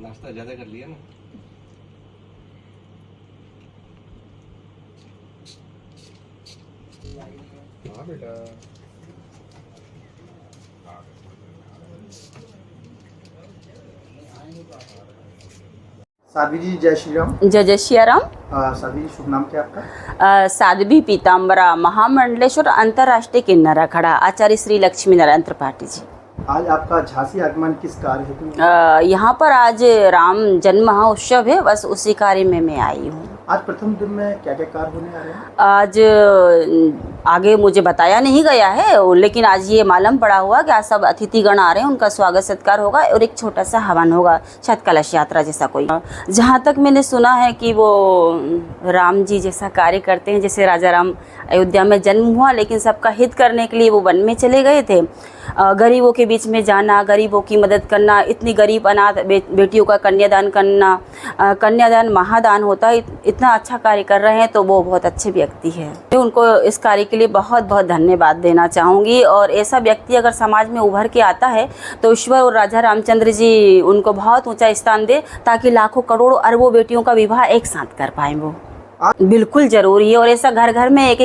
नाश्ता ज़्यादा कर लिया ना। हाँ बेटा। साध्वी जी जय श्री राम। जय जय सियाराम। साध्वी जी शुभ नाम क्या आपका? साध्वी पीताम्बरा महामंडलेश्वर अंतर्राष्ट्रीय किन्नर अखाड़ा आचार्य श्री लक्ष्मी नारायण त्रिपाठी जी। आज आपका झांसी आगमन किस कार्य हेतु? यहाँ पर आज राम जन्म महोत्सव है, बस उसी कार्य में मैं आई हूँ। आज प्रथम दिन में क्या क्या कार्य होने आ रहे हैं? आज आगे मुझे बताया नहीं गया है, लेकिन आज ये मालूम पड़ा हुआ कि आज सब अतिथिगण आ रहे हैं, उनका स्वागत सत्कार होगा और एक छोटा सा हवन होगा, शायद कलश यात्रा जैसा कोई। जहाँ तक मैंने सुना है कि वो राम जी जैसा कार्य करते हैं, जैसे राजा राम अयोध्या में जन्म हुआ, लेकिन सबका हित करने के लिए वो वन में चले गए थे। गरीबों के बीच में जाना, गरीबों की मदद करना, इतनी गरीब अनाथ बेटियों का कन्यादान करना, कन्यादान महादान होता है, इतना अच्छा कार्य कर रहे हैं, तो वो बहुत अच्छे व्यक्ति है। मैं उनको इस कार्य के लिए बहुत बहुत धन्यवाद देना चाहूँगी। और ऐसा व्यक्ति अगर समाज में उभर के आता है तो ईश्वर और राजा रामचंद्र जी उनको बहुत ऊंचा स्थान दे, ताकि लाखों करोड़ों अरबों बेटियों का विवाह एक साथ कर पाएँ। वो बिल्कुल ज़रूरी है। और ऐसा घर घर में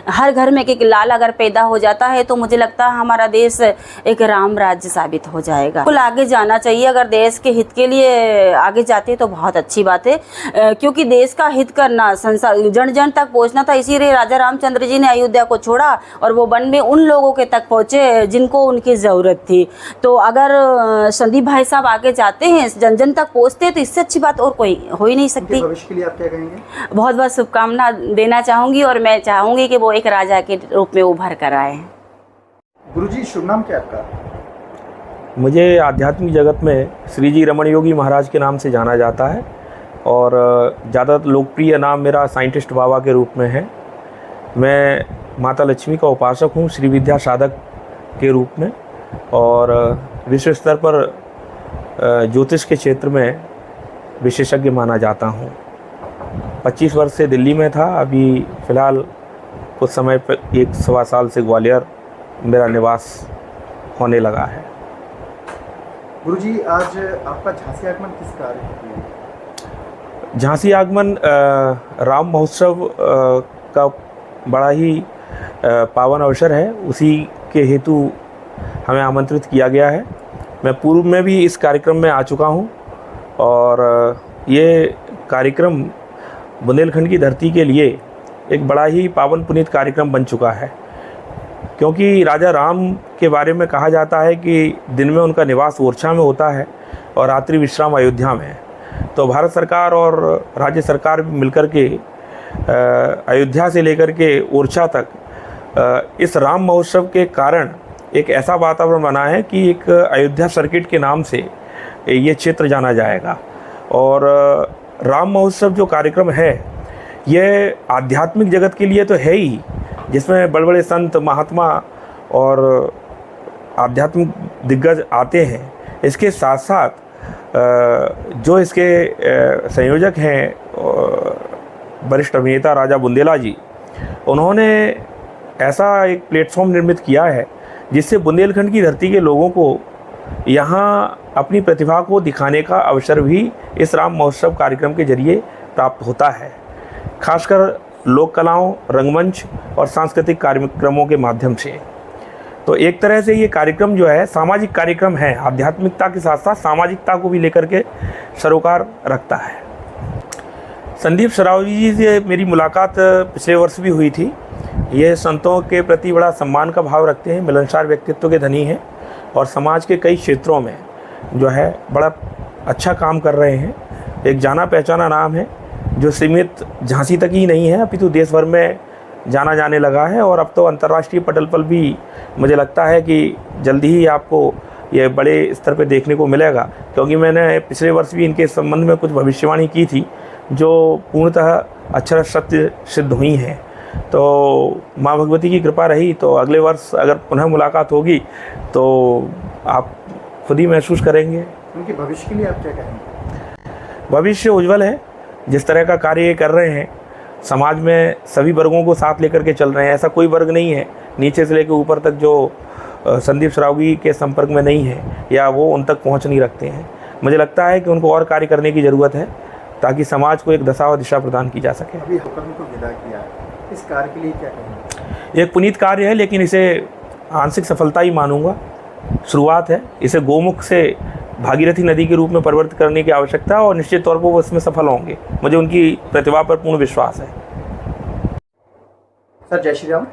हर घर में एक लाल अगर पैदा हो जाता है तो मुझे लगता है हमारा देश एक राम राज्य साबित हो जाएगा। बिल्कुल आगे जाना चाहिए। अगर देश के हित के लिए आगे जाते तो बहुत अच्छी बात है, क्योंकि देश का हित करना, संसार जन जन तक पहुंचना था। इसीलिए राजा रामचंद्र जी ने अयोध्या को छोड़ा और वो वन में उन लोगों के तक पहुँचे जिनको उनकी ज़रूरत थी। तो अगर संदीप भाई साहब आगे जाते हैं, जन जन तक पहुँचते हैं, तो इससे अच्छी बात और कोई हो ही नहीं सकती। भविष्य के लिए आप क्या कहेंगे? बहुत बहुत शुभकामना देना चाहूँगी और मैं चाहूँगी कि वो एक राजा के रूप में उभर कर आए। गुरुजी शुभ नाम क्या आपका? मुझे आध्यात्मिक जगत में श्री जी रमण योगी महाराज के नाम से जाना जाता है और ज़्यादा लोकप्रिय नाम मेरा साइंटिस्ट बाबा के रूप में है। मैं माता लक्ष्मी का उपासक हूँ, श्री विद्या साधक के रूप में, और विश्व स्तर पर ज्योतिष के क्षेत्र में विशेषज्ञ माना जाता हूँ। 25 वर्ष से दिल्ली में था, अभी फ़िलहाल कुछ समय पर 1 सवा साल से ग्वालियर मेरा निवास होने लगा है। गुरुजी आज आपका झांसी आगमन किस कार्य हेतु है? झांसी आगमन राम महोत्सव का बड़ा ही पावन अवसर है, उसी के हेतु हमें आमंत्रित किया गया है। मैं पूर्व में भी इस कार्यक्रम में आ चुका हूँ और ये कार्यक्रम बुंदेलखंड की धरती के लिए एक बड़ा ही पावन पुनीत कार्यक्रम बन चुका है, क्योंकि राजा राम के बारे में कहा जाता है कि दिन में उनका निवास ओरछा में होता है और रात्रि विश्राम अयोध्या में है। तो भारत सरकार और राज्य सरकार मिलकर के अयोध्या से लेकर के ओरछा तक इस राम महोत्सव के कारण एक ऐसा वातावरण बना है कि एक अयोध्या सर्किट के नाम से ये क्षेत्र जाना जाएगा। और राम महोत्सव जो कार्यक्रम है, ये आध्यात्मिक जगत के लिए तो है ही, जिसमें बड़े बड़े संत महात्मा और आध्यात्मिक दिग्गज आते हैं। इसके साथ साथ जो इसके संयोजक हैं वरिष्ठ अभिनेता राजा बुंदेला जी, उन्होंने ऐसा एक प्लेटफॉर्म निर्मित किया है जिससे बुंदेलखंड की धरती के लोगों को यहाँ अपनी प्रतिभा को दिखाने का अवसर भी इस राम महोत्सव कार्यक्रम के जरिए प्राप्त होता है, खासकर लोक कलाओं, रंगमंच और सांस्कृतिक कार्यक्रमों के माध्यम से। तो एक तरह से ये कार्यक्रम जो है सामाजिक कार्यक्रम है, आध्यात्मिकता के साथ साथ सामाजिकता को भी लेकर के सरोकार रखता है। संदीप सरावगी जी से मेरी मुलाकात पिछले वर्ष भी हुई थी। ये संतों के प्रति बड़ा सम्मान का भाव रखते हैं, मिलनसार व्यक्तित्व के धनी हैं और समाज के कई क्षेत्रों में जो है बड़ा अच्छा काम कर रहे हैं। एक जाना पहचाना नाम है जो सीमित झांसी तक ही नहीं है, अपितु देश भर में जाना जाने लगा है। और अब तो अंतर्राष्ट्रीय पटल पर भी मुझे लगता है कि जल्दी ही आपको ये बड़े स्तर पे देखने को मिलेगा, क्योंकि मैंने पिछले वर्ष भी इनके संबंध में कुछ भविष्यवाणी की थी जो पूर्णतः अक्षर सत्य सिद्ध हुई हैं। तो माँ भगवती की कृपा रही तो अगले वर्ष अगर पुनः मुलाकात होगी तो आप खुद ही महसूस करेंगे। उनके भविष्य के लिए आप क्या कहेंगे? भविष्य उज्जवल है। जिस तरह का कार्य ये कर रहे हैं, समाज में सभी वर्गों को साथ लेकर के चल रहे हैं। ऐसा कोई वर्ग नहीं है नीचे से लेकर ऊपर तक जो संदीप सरावगी के संपर्क में नहीं है या वो उन तक पहुंच नहीं रखते हैं। मुझे लगता है कि उनको और कार्य करने की ज़रूरत है ताकि समाज को एक दशा और दिशा प्रदान की जा सके। अभी हुक्म को विदा किया है, इस कार्य के लिए क्या कहेंगे? ये एक पुनीत कार्य है, लेकिन इसे आंशिक सफलता ही मानूंगा। शुरुआत है, इसे गोमुख से भागीरथी नदी के रूप में परिवर्तित करने की आवश्यकता है और निश्चित तौर पर वो इसमें सफल होंगे। मुझे उनकी प्रतिभा पर पूर्ण विश्वास है। सर जय श्री राम।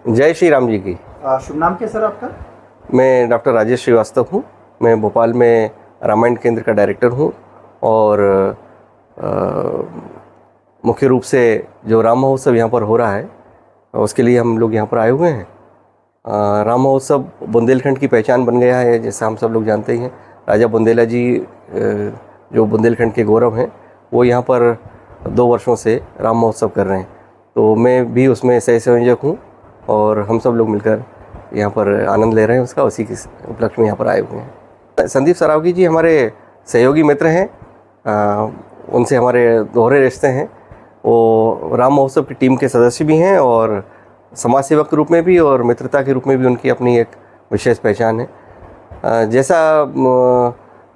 जय श्री राम जी की। शुभ नाम क्या सर आपका? मैं डॉक्टर राजेश श्रीवास्तव हूँ। मैं भोपाल में रामायण केंद्र का डायरेक्टर हूँ और मुख्य रूप से जो राम महोत्सव यहाँ पर हो रहा है उसके लिए हम लोग यहाँ पर आए हुए हैं। राम महोत्सव बुंदेलखंड की पहचान बन गया है, जैसा हम सब लोग जानते ही हैं। राजा बुंदेला जी जो बुंदेलखंड के गौरव हैं, वो यहाँ पर 2 वर्षों से राम महोत्सव कर रहे हैं। तो मैं भी उसमें सह संयोजक हूँ और हम सब लोग मिलकर यहाँ पर आनंद ले रहे हैं उसका। उसी के उपलक्ष्य में यहाँ पर आए हुए हैं। संदीप सरावगी जी हमारे सहयोगी मित्र हैं, उनसे हमारे दोहरे रिश्ते हैं। वो राम महोत्सव की टीम के सदस्य भी हैं और समाज सेवक के रूप में भी और मित्रता के रूप में भी उनकी अपनी एक विशेष पहचान है। जैसा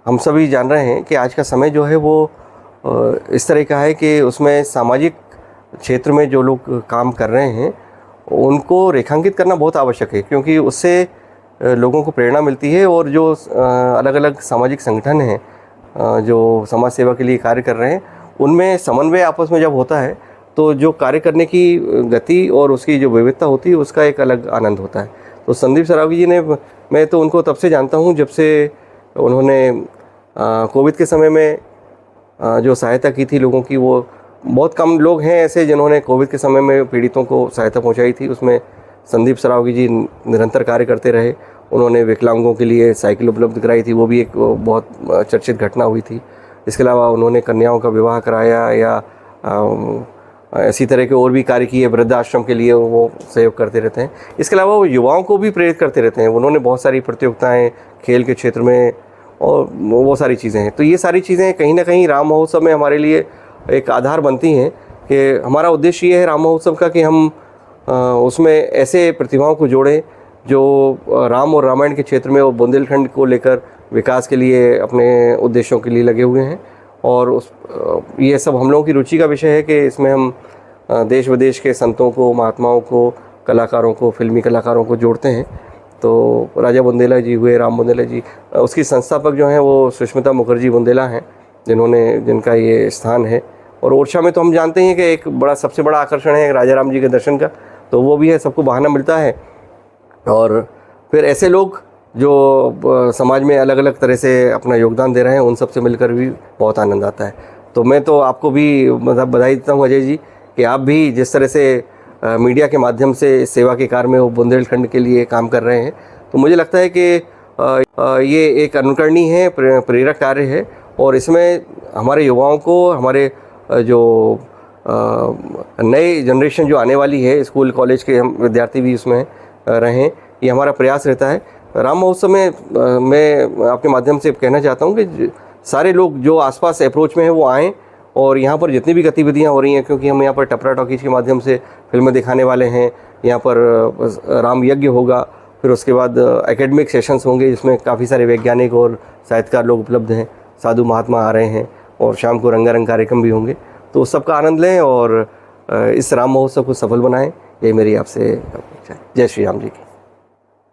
हम सभी जान रहे हैं कि आज का समय जो है वो इस तरह का है कि उसमें सामाजिक क्षेत्र में जो लोग काम कर रहे हैं उनको रेखांकित करना बहुत आवश्यक है, क्योंकि उससे लोगों को प्रेरणा मिलती है और जो अलग अलग सामाजिक संगठन हैं जो समाज सेवा के लिए कार्य कर रहे हैं उनमें समन्वय आपस में जब होता है तो जो कार्य करने की गति और उसकी जो विविधता होती है उसका एक अलग आनंद होता है। तो संदीप सरावगी जी ने, मैं तो उनको तब से जानता हूँ जब से उन्होंने कोविड के समय में जो सहायता की थी लोगों की। वो बहुत कम लोग हैं ऐसे जिन्होंने कोविड के समय में पीड़ितों को सहायता पहुंचाई थी, उसमें संदीप सरावगी जी निरंतर कार्य करते रहे। उन्होंने विकलांगों के लिए साइकिल उपलब्ध कराई थी, वो भी एक बहुत चर्चित घटना हुई थी। इसके अलावा उन्होंने कन्याओं का विवाह कराया या इसी तरह के और भी कार्य किए। वृद्धाश्रम के लिए वो सहयोग करते रहते हैं। इसके अलावा वो युवाओं को भी प्रेरित करते रहते हैं। उन्होंने बहुत सारी प्रतियोगिताएँ खेल के क्षेत्र में और वो सारी चीज़ें हैं। तो ये सारी चीज़ें कहीं ना कहीं राम महोत्सव में हमारे लिए एक आधार बनती हैं कि हमारा उद्देश्य ये है राम महोत्सव का कि हम उसमें ऐसे प्रतिभाओं को जोड़ें जो राम और रामायण के क्षेत्र में और बुंदेलखंड को लेकर विकास के लिए अपने उद्देश्यों के लिए लगे हुए हैं। और ये सब हम लोगों की रुचि का विषय है कि इसमें हम देश विदेश के संतों को, महात्माओं को, कलाकारों को, फिल्मी कलाकारों को जोड़ते हैं। तो राजा बुंदेला जी हुए, राम बुंदेला जी, उसकी संस्थापक जो हैं वो सुष्मिता मुखर्जी बुंदेला हैं, जिनका ये स्थान है। और ओरछा में तो हम जानते हैं कि एक सबसे बड़ा आकर्षण है राजा राम जी के दर्शन का, तो वो भी है, सबको बहाना मिलता है। और फिर ऐसे लोग जो समाज में अलग अलग तरह से अपना योगदान दे रहे हैं उन सब से मिलकर भी बहुत आनंद आता है। तो मैं तो आपको भी मतलब बधाई देता हूँ अजय जी कि आप भी जिस तरह से मीडिया के माध्यम से सेवा के कार्य में वो बुंदेलखंड के लिए काम कर रहे हैं, तो मुझे लगता है कि ये एक अनुकरणीय है, प्रेरक कार्य है। और इसमें हमारे युवाओं को, हमारे जो नए जनरेशन जो आने वाली है, स्कूल कॉलेज के हम विद्यार्थी भी उसमें रहें, ये हमारा प्रयास रहता है। राम महोत्सव में मैं आपके माध्यम से कहना चाहता हूँ कि सारे लोग जो आसपास अप्रोच में हैं वो आएँ और यहाँ पर जितनी भी गतिविधियाँ हो रही हैं, क्योंकि हम यहाँ पर टपरा टॉकीज के माध्यम से फिल्में दिखाने वाले हैं, यहाँ पर राम यज्ञ होगा, फिर उसके बाद एकेडमिक सेशंस होंगे जिसमें काफ़ी सारे वैज्ञानिक और साहित्यकार लोग उपलब्ध हैं, साधु महात्मा आ रहे हैं, और शाम को रंगारंग कार्यक्रम भी होंगे। तो उस सब का आनंद लें और इस राम महोत्सव को सफल बनाएं, ये मेरी आपसे। जय श्री राम जी की।